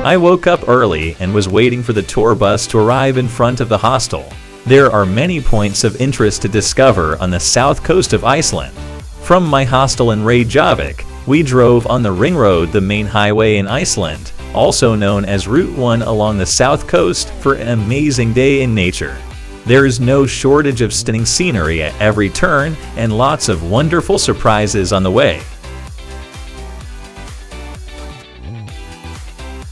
I woke up early and was waiting for the tour bus to arrive in front of the hostel. There are many points of interest to discover on the south coast of Iceland. From my hostel in Reykjavik, we drove on the Ring Road, the main highway in Iceland, also known as Route 1 along the south coast, for an amazing day in nature. There is no shortage of stunning scenery at every turn and lots of wonderful surprises on the way.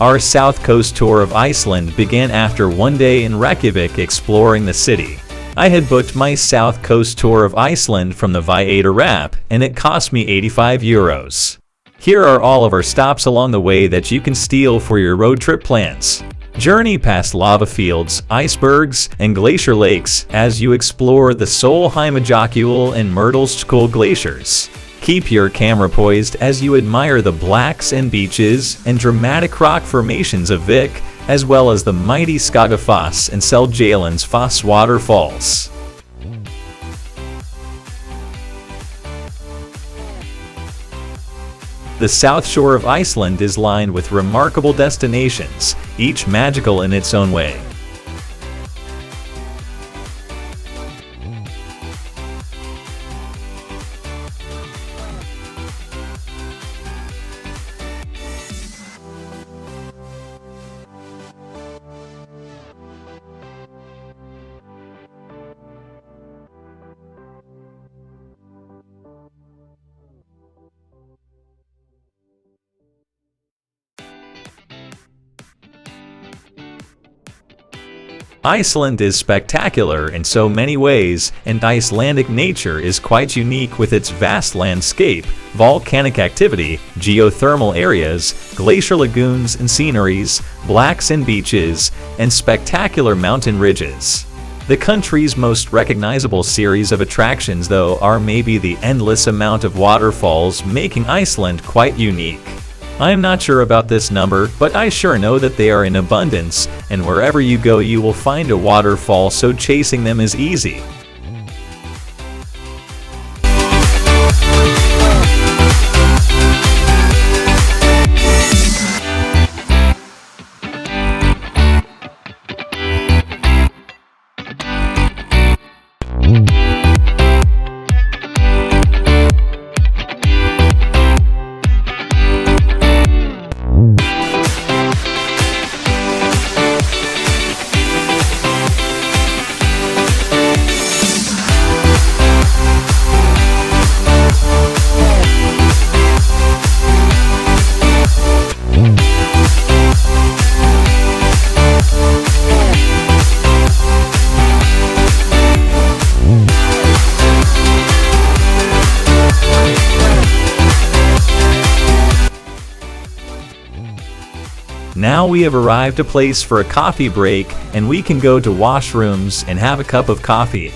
Our south coast tour of Iceland began after one day in Reykjavik exploring the city. I had booked my south coast tour of Iceland from the Viator app, and it cost me €85. Here are all of our stops along the way that you can steal for your road trip plans. Journey past lava fields, icebergs, and glacier lakes as you explore the Sólheimasandur and Myrtlskóg glaciers. Keep your camera poised as you admire the black sand beaches and dramatic rock formations of Vik, as well as the mighty Skógafoss and Seljalandsfoss waterfalls. The south shore of Iceland is lined with remarkable destinations, each magical in its own way. Iceland is spectacular in so many ways, and Icelandic nature is quite unique with its vast landscape, volcanic activity, geothermal areas, glacier lagoons and sceneries, black sand beaches, and spectacular mountain ridges. The country's most recognizable series of attractions, though, are maybe the endless amount of waterfalls, making Iceland quite unique. I'm not sure about this number, but I sure know that they are in abundance, and wherever you go you will find a waterfall, so chasing them is easy. Now we have arrived at a place for a coffee break, and we can go to washrooms and have a cup of coffee.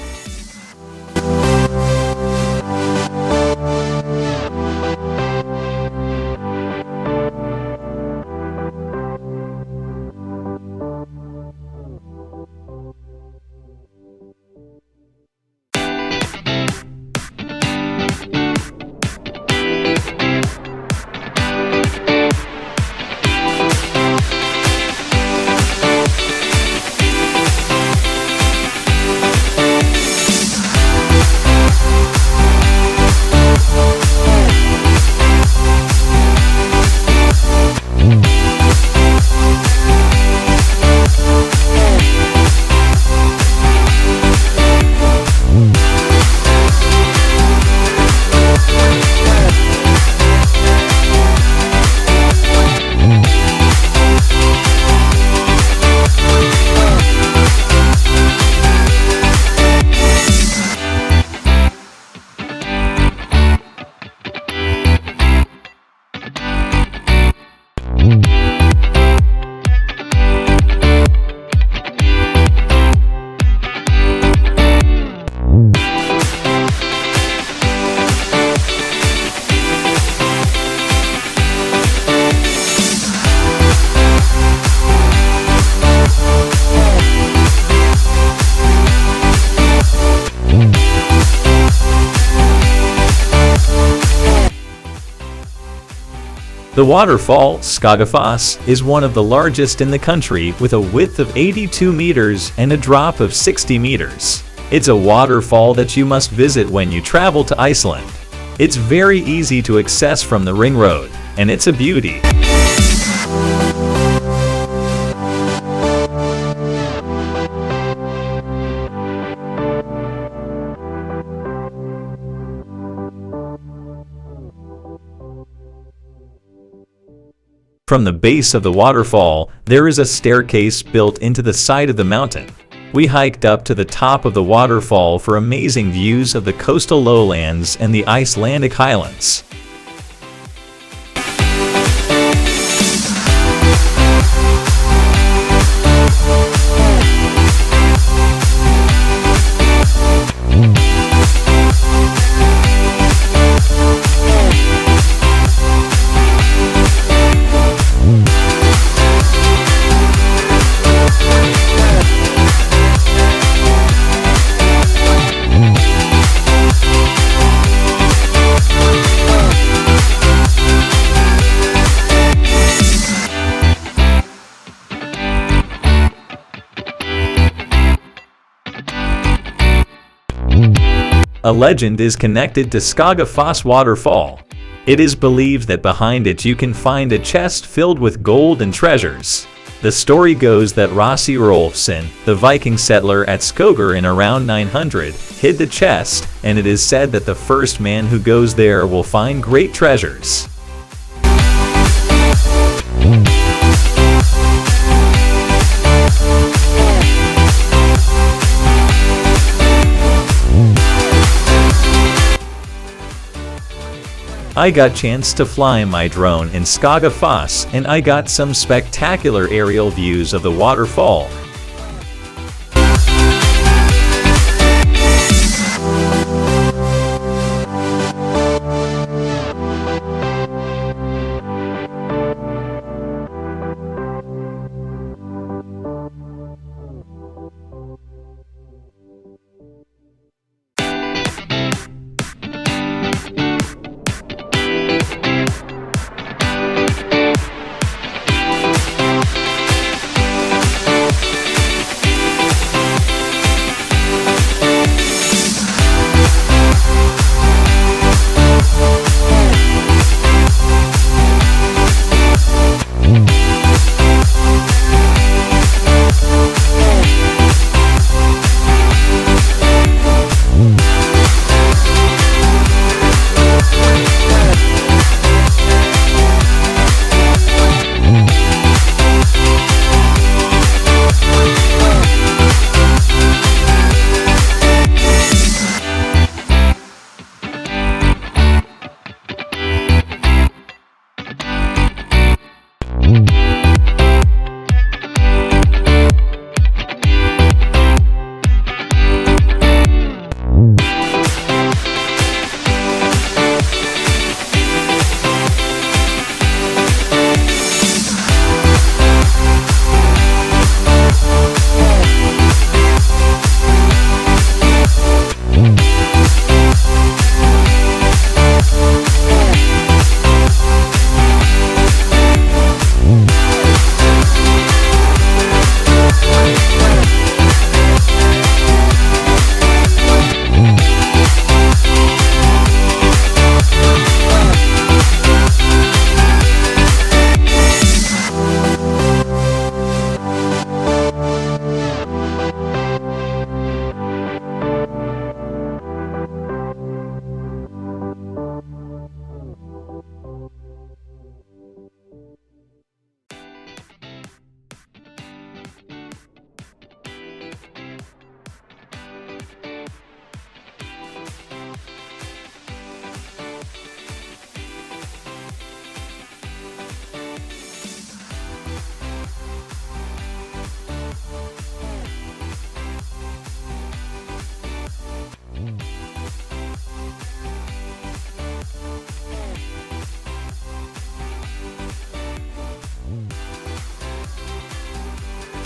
The waterfall, Skógafoss, is one of the largest in the country with a width of 82 meters and a drop of 60 meters. It's a waterfall that you must visit when you travel to Iceland. It's very easy to access from the ring road, and it's a beauty. From the base of the waterfall, there is a staircase built into the side of the mountain. We hiked up to the top of the waterfall for amazing views of the coastal lowlands and the Icelandic highlands. A legend is connected to Skógafoss Waterfall. It is believed that behind it you can find a chest filled with gold and treasures. The story goes that Rossi Rolfsson, the Viking settler at Skógar in around 900, hid the chest, and it is said that the first man who goes there will find great treasures. I got chance to fly my drone in Skógafoss, and I got some spectacular aerial views of the waterfall.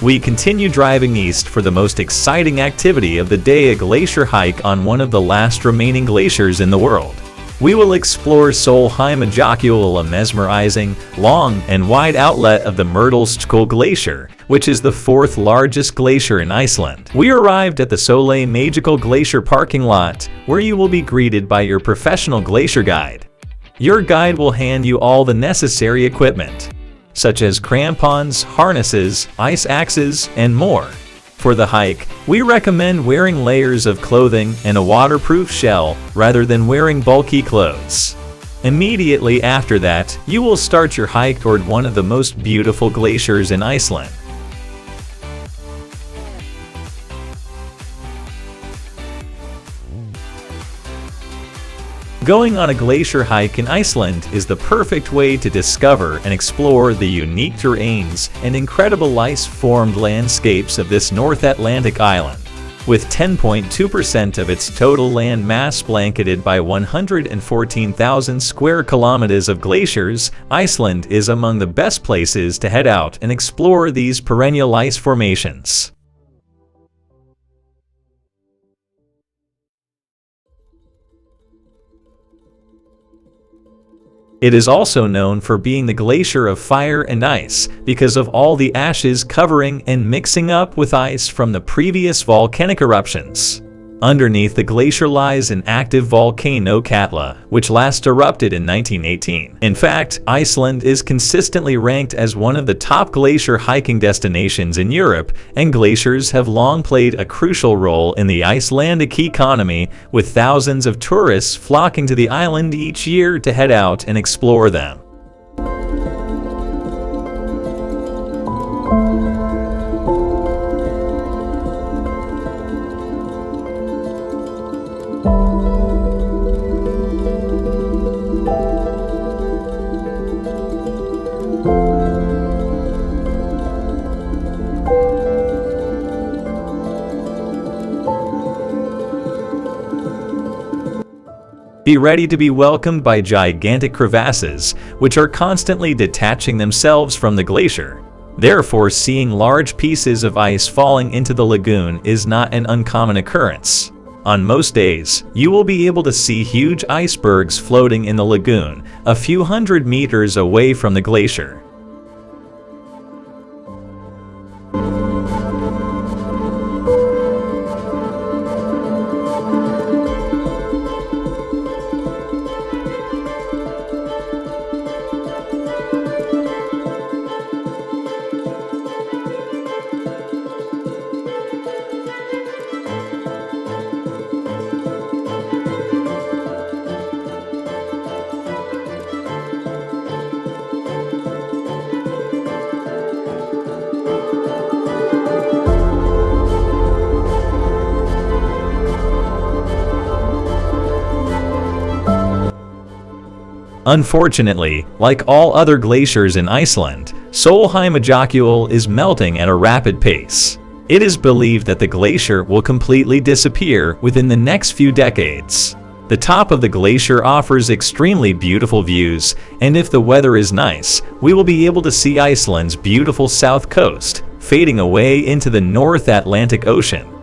We continue driving east for the most exciting activity of the day, a glacier hike on one of the last remaining glaciers in the world. We will explore Sólheimasandur, a mesmerizing, long, and wide outlet of the Mýrdalsjökull Glacier, which is the fourth largest glacier in Iceland. We arrived at the Sólheimasandur Glacier parking lot, where you will be greeted by your professional glacier guide. Your guide will hand you all the necessary equipment, such as crampons, harnesses, ice axes, and more. For the hike, we recommend wearing layers of clothing and a waterproof shell rather than wearing bulky clothes. Immediately after that, you will start your hike toward one of the most beautiful glaciers in Iceland. Going on a glacier hike in Iceland is the perfect way to discover and explore the unique terrains and incredible ice-formed landscapes of this North Atlantic island. With 10.2% of its total land mass blanketed by 114,000 square kilometers of glaciers, Iceland is among the best places to head out and explore these perennial ice formations. It is also known for being the glacier of fire and ice because of all the ashes covering and mixing up with ice from the previous volcanic eruptions. Underneath the glacier lies an active volcano Katla, which last erupted in 1918. In fact, Iceland is consistently ranked as one of the top glacier hiking destinations in Europe, and glaciers have long played a crucial role in the Icelandic economy, with thousands of tourists flocking to the island each year to head out and explore them. Be ready to be welcomed by gigantic crevasses, which are constantly detaching themselves from the glacier. Therefore, seeing large pieces of ice falling into the lagoon is not an uncommon occurrence. On most days, you will be able to see huge icebergs floating in the lagoon, a few hundred meters away from the glacier. Unfortunately, like all other glaciers in Iceland, Sólheimasandur is melting at a rapid pace. It is believed that the glacier will completely disappear within the next few decades. The top of the glacier offers extremely beautiful views, and if the weather is nice, we will be able to see Iceland's beautiful south coast, fading away into the North Atlantic Ocean.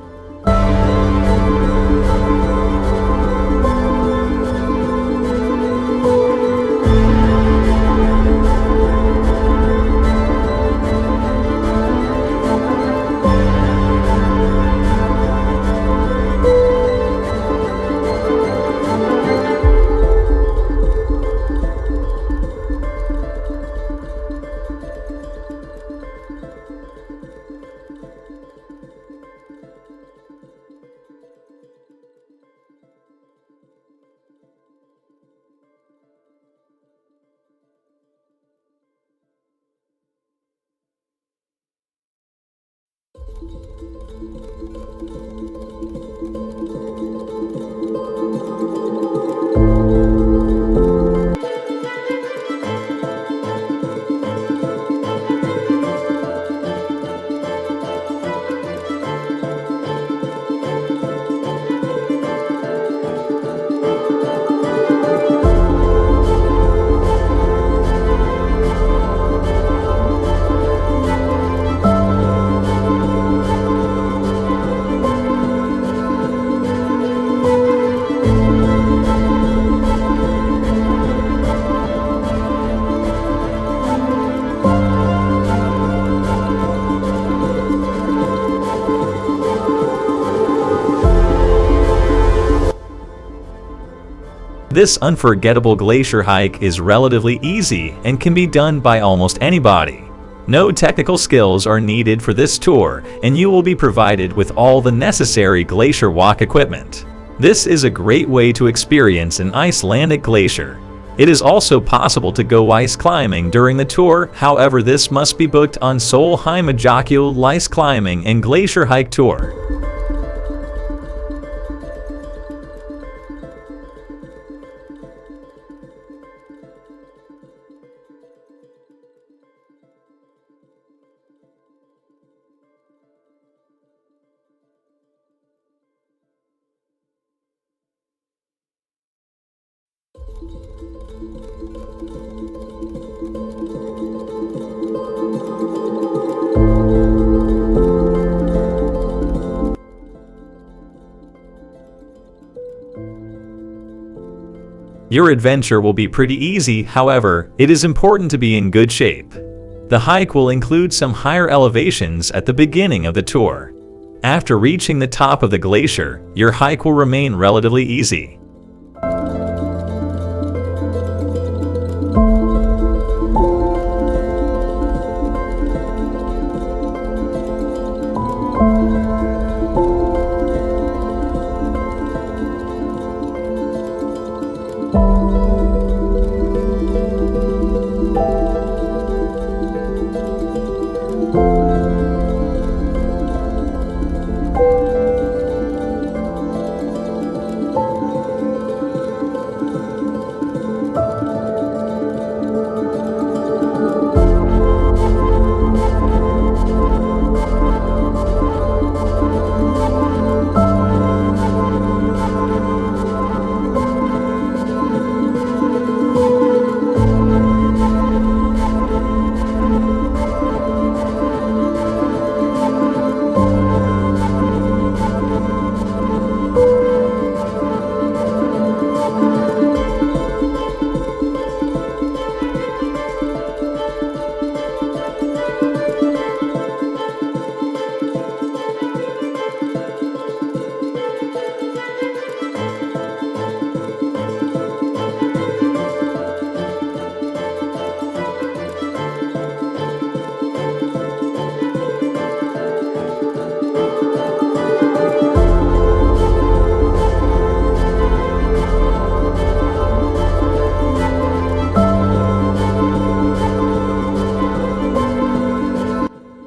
This unforgettable glacier hike is relatively easy and can be done by almost anybody. No technical skills are needed for this tour, and you will be provided with all the necessary glacier walk equipment. This is a great way to experience an Icelandic glacier. It is also possible to go ice climbing during the tour, however this must be booked on Sólheimasandur ice climbing and glacier hike tour. Your adventure will be pretty easy, however, it is important to be in good shape. The hike will include some higher elevations at the beginning of the tour. After reaching the top of the glacier, your hike will remain relatively easy.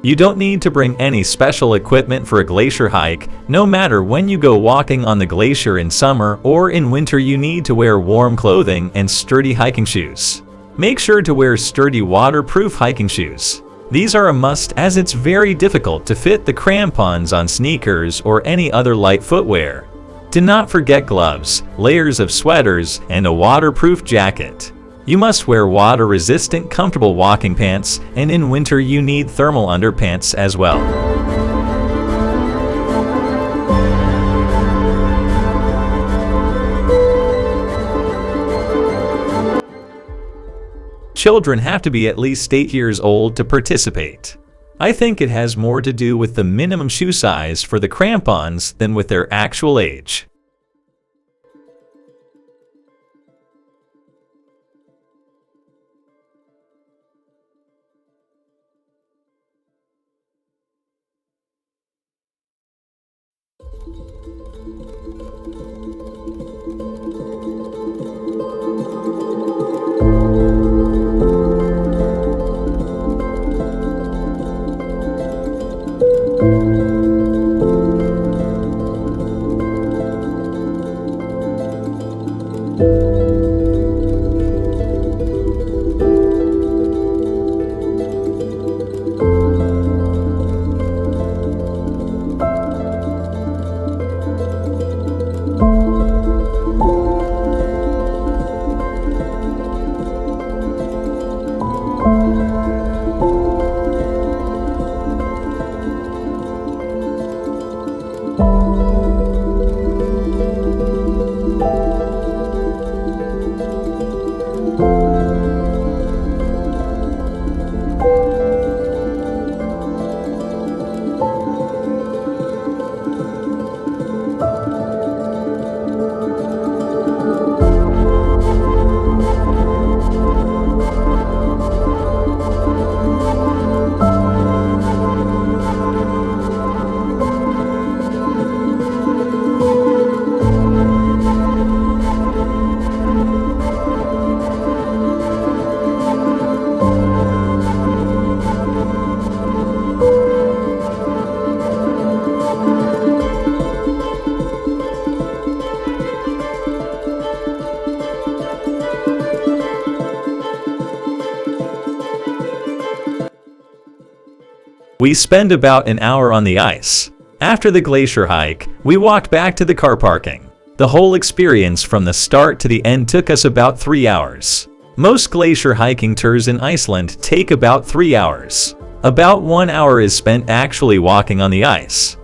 You don't need to bring any special equipment for a glacier hike. No matter when you go walking on the glacier in summer or in winter, you need to wear warm clothing and sturdy hiking shoes. Make sure to wear sturdy waterproof hiking shoes. These are a must as it's very difficult to fit the crampons on sneakers or any other light footwear. Do not forget gloves, layers of sweaters, and a waterproof jacket. You must wear water-resistant, comfortable walking pants, and in winter you need thermal underpants as well. Children have to be at least 8 years old to participate. I think it has more to do with the minimum shoe size for the crampons than with their actual age. We spent about an hour on the ice. After the glacier hike, we walked back to the car parking. The whole experience from the start to the end took us about 3 hours. Most glacier hiking tours in Iceland take about 3 hours. About 1 hour is spent actually walking on the ice.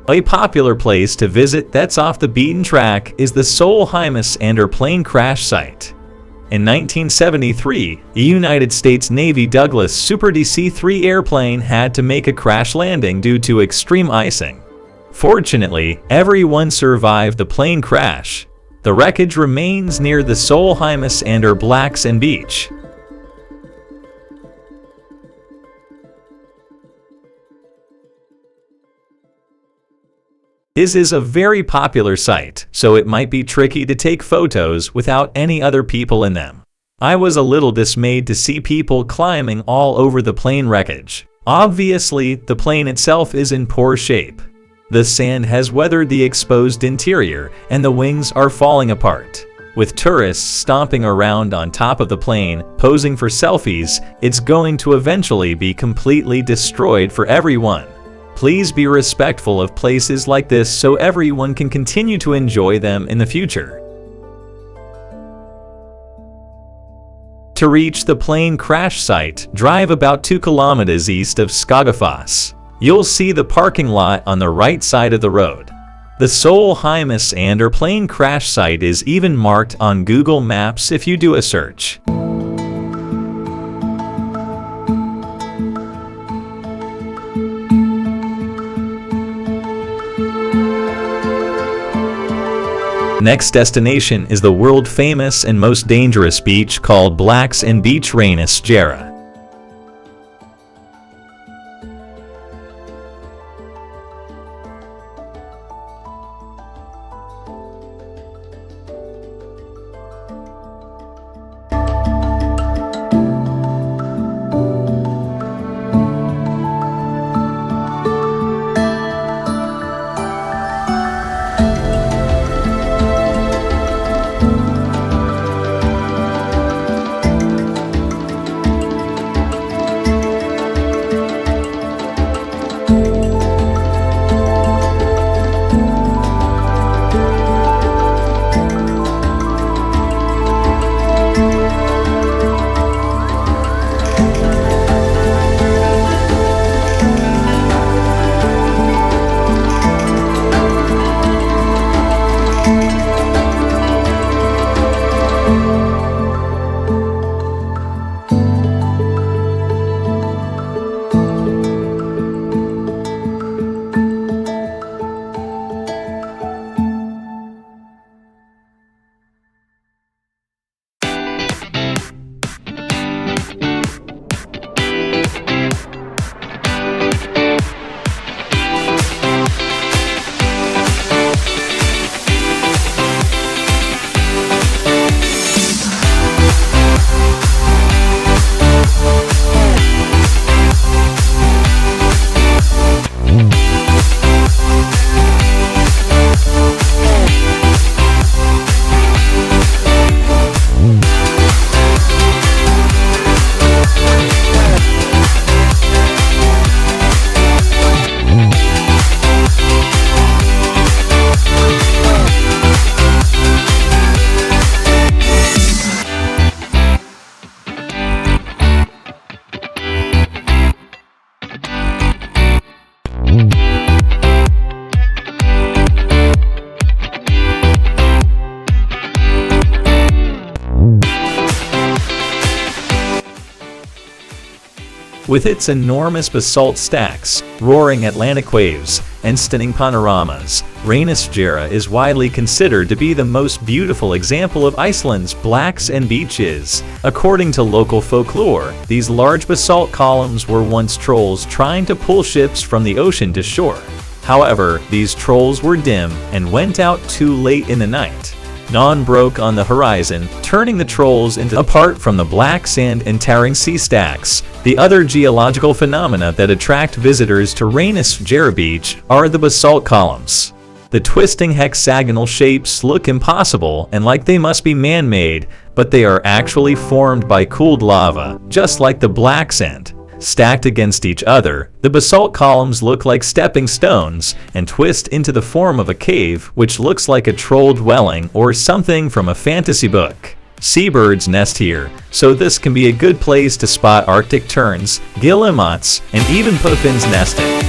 A popular place to visit that's off the beaten track is the Sólheimasandur plane crash site. In 1973, a United States Navy Douglas Super DC-3 airplane had to make a crash landing due to extreme icing. Fortunately, everyone survived the plane crash. The wreckage remains near the Sólheimasandur Black Sand Beach. This is a very popular site, so it might be tricky to take photos without any other people in them. I was a little dismayed to see people climbing all over the plane wreckage. Obviously, the plane itself is in poor shape. The sand has weathered the exposed interior, and the wings are falling apart. With tourists stomping around on top of the plane, posing for selfies, it's going to eventually be completely destroyed for everyone. Please be respectful of places like this so everyone can continue to enjoy them in the future. To reach the plane crash site, drive about 2 kilometers east of Skógafoss. You'll see the parking lot on the right side of the road. The Sólheimasandur plane crash site is even marked on Google Maps if you do a search. Next destination is the world-famous and most dangerous beach called Glacier Beach Reynisfjara. With its enormous basalt stacks, roaring Atlantic waves, and stunning panoramas, Reynisfjara is widely considered to be the most beautiful example of Iceland's blacks and beaches. According to local folklore, these large basalt columns were once trolls trying to pull ships from the ocean to shore. However, these trolls were dim and went out too late in the night. Dawn broke on the horizon, turning the trolls into, apart from the black sand and towering sea stacks, the other geological phenomena that attract visitors to Reynisfjara Beach are the basalt columns. The twisting hexagonal shapes look impossible and like they must be man-made, but they are actually formed by cooled lava, just like the black sand. Stacked against each other, the basalt columns look like stepping stones and twist into the form of a cave, which looks like a troll dwelling or something from a fantasy book. Seabirds nest here, so this can be a good place to spot Arctic terns, guillemots, and even puffins nesting.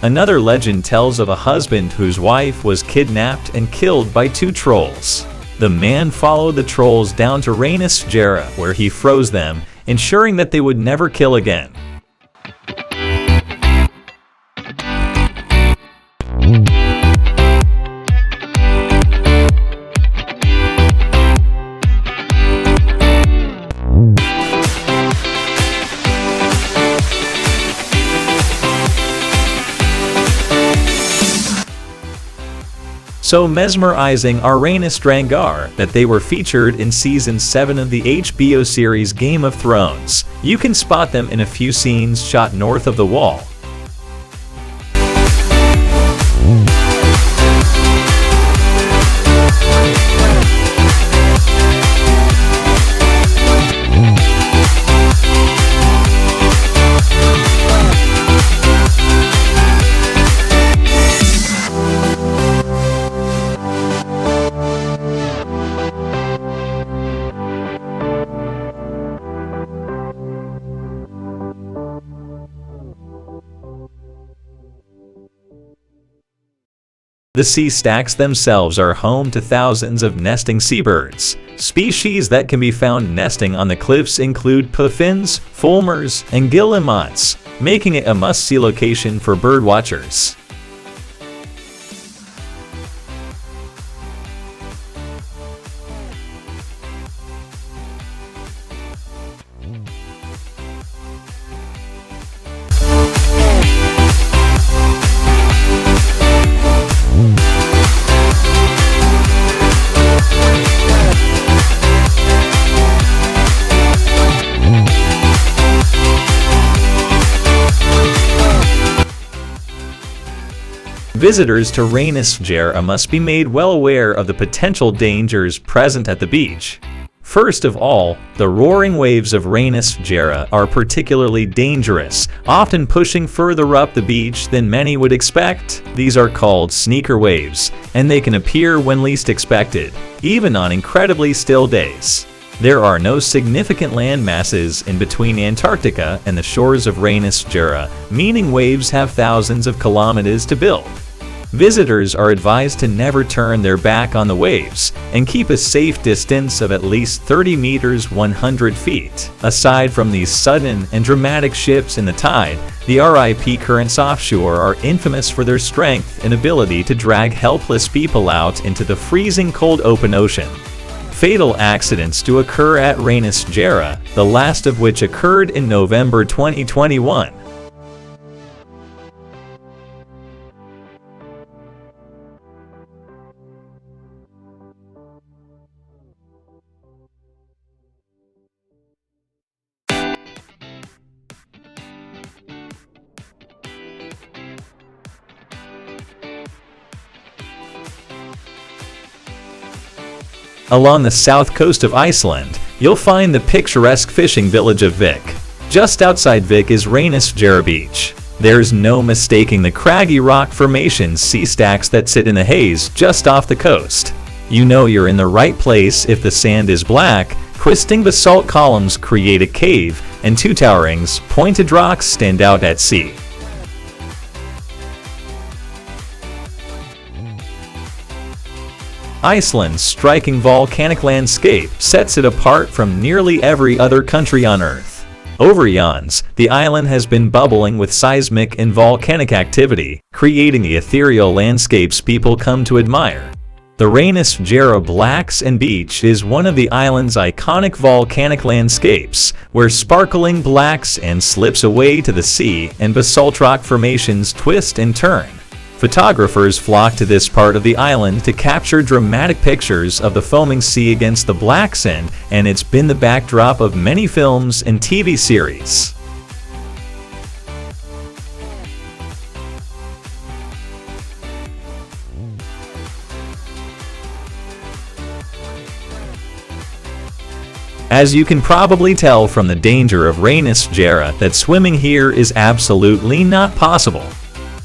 Another legend tells of a husband whose wife was kidnapped and killed by two trolls. The man followed the trolls down to Reynisfjara, where he froze them, ensuring that they would never kill again. so mesmerizing are Reynisfjara that they were featured in Season 7 of the HBO series Game of Thrones. You can spot them in a few scenes shot north of the wall. The sea stacks themselves are home to thousands of nesting seabirds. Species that can be found nesting on the cliffs include puffins, fulmars, and guillemots, making it a must-see location for birdwatchers. Visitors to Reynisfjara must be made well aware of the potential dangers present at the beach. First of all, the roaring waves of Reynisfjara are particularly dangerous, often pushing further up the beach than many would expect. These are called sneaker waves, and they can appear when least expected, even on incredibly still days. There are no significant land masses in between Antarctica and the shores of Reynisfjara, meaning waves have thousands of kilometers to build. Visitors are advised to never turn their back on the waves and keep a safe distance of at least 30 meters 100 feet. Aside from these sudden and dramatic shifts in the tide, the RIP currents offshore are infamous for their strength and ability to drag helpless people out into the freezing cold open ocean. Fatal accidents do occur at Reynisfjara, the last of which occurred in November 2021. Along the south coast of Iceland, you'll find the picturesque fishing village of Vik. Just outside Vik is Reynisfjara Beach. There's no mistaking the craggy rock formations sea stacks that sit in the haze just off the coast. You know you're in the right place if the sand is black, twisting basalt columns create a cave, and two towering, pointed rocks stand out at sea. Iceland's striking volcanic landscape sets it apart from nearly every other country on Earth. Over eons, the island has been bubbling with seismic and volcanic activity, creating the ethereal landscapes people come to admire. The Reynisfjara Black Sand Beach is one of the island's iconic volcanic landscapes, where sparkling black sand slips away to the sea and basalt rock formations twist and turn. Photographers flock to this part of the island to capture dramatic pictures of the foaming sea against the black sand, and it's been the backdrop of many films and TV series. As you can probably tell from the danger of Reynisfjara that swimming here is absolutely not possible.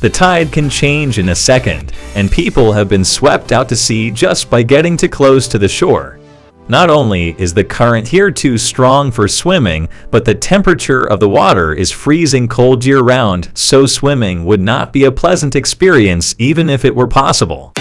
The tide can change in a second, and people have been swept out to sea just by getting too close to the shore. Not only is the current here too strong for swimming, but the temperature of the water is freezing cold year-round, so swimming would not be a pleasant experience even if it were possible.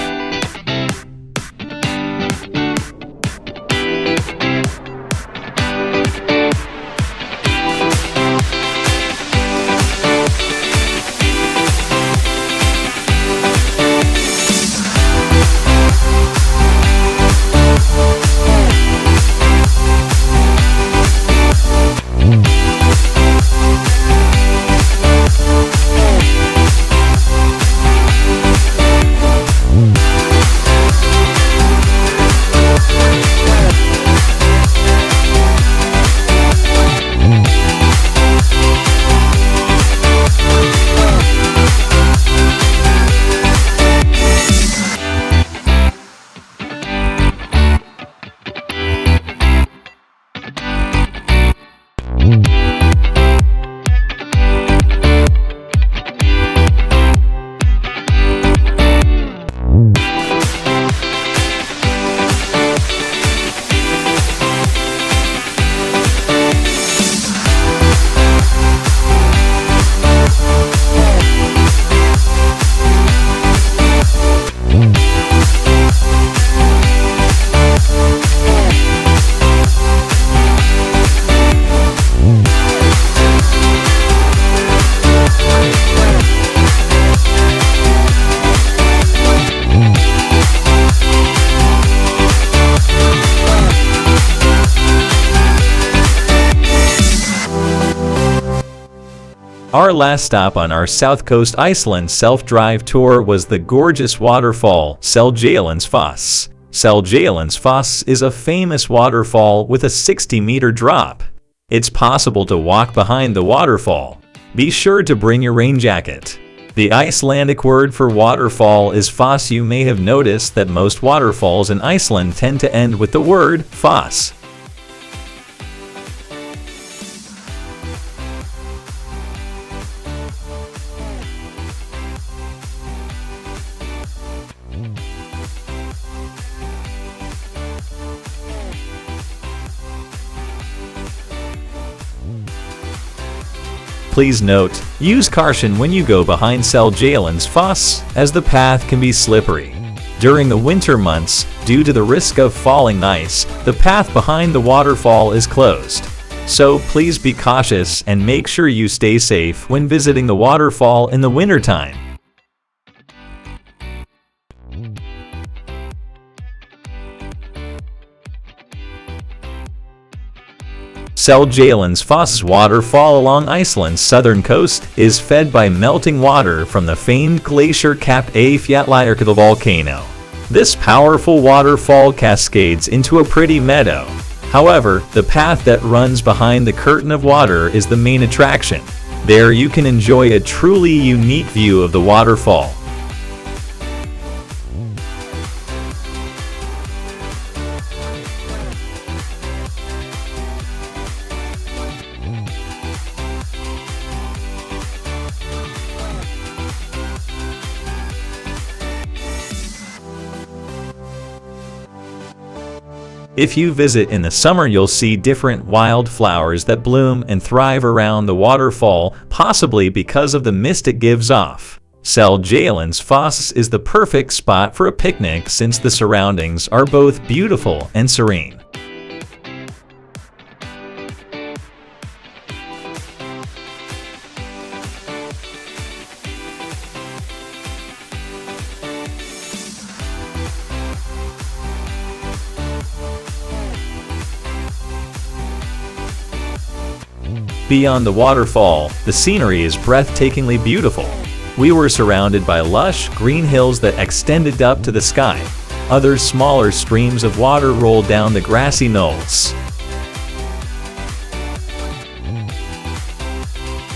Our last stop on our South Coast Iceland self-drive tour was the gorgeous waterfall Seljalandsfoss. Seljalandsfoss is a famous waterfall with a 60-meter drop. It's possible to walk behind the waterfall. Be sure to bring your rain jacket. The Icelandic word for waterfall is foss. You may have noticed that most waterfalls in Iceland tend to end with the word foss. Please note, use caution when you go behind Seljalandsfoss, as the path can be slippery. During the winter months, due to the risk of falling ice, the path behind the waterfall is closed. So please be cautious and make sure you stay safe when visiting the waterfall in the wintertime. Seljalandsfoss waterfall along Iceland's southern coast is fed by melting water from the famed glacier-capped Eyjafjallajökull volcano. This powerful waterfall cascades into a pretty meadow. However, the path that runs behind the curtain of water is the main attraction. There you can enjoy a truly unique view of the waterfall. If you visit in the summer, you'll see different wildflowers that bloom and thrive around the waterfall, possibly because of the mist it gives off. Seljalandsfoss is the perfect spot for a picnic since the surroundings are both beautiful and serene. Beyond the waterfall, the scenery is breathtakingly beautiful. We were surrounded by lush, green hills that extended up to the sky. Other smaller streams of water rolled down the grassy knolls.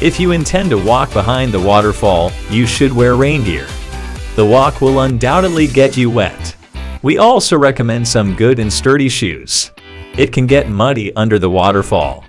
If you intend to walk behind the waterfall, you should wear rain gear. The walk will undoubtedly get you wet. We also recommend some good and sturdy shoes. It can get muddy under the waterfall.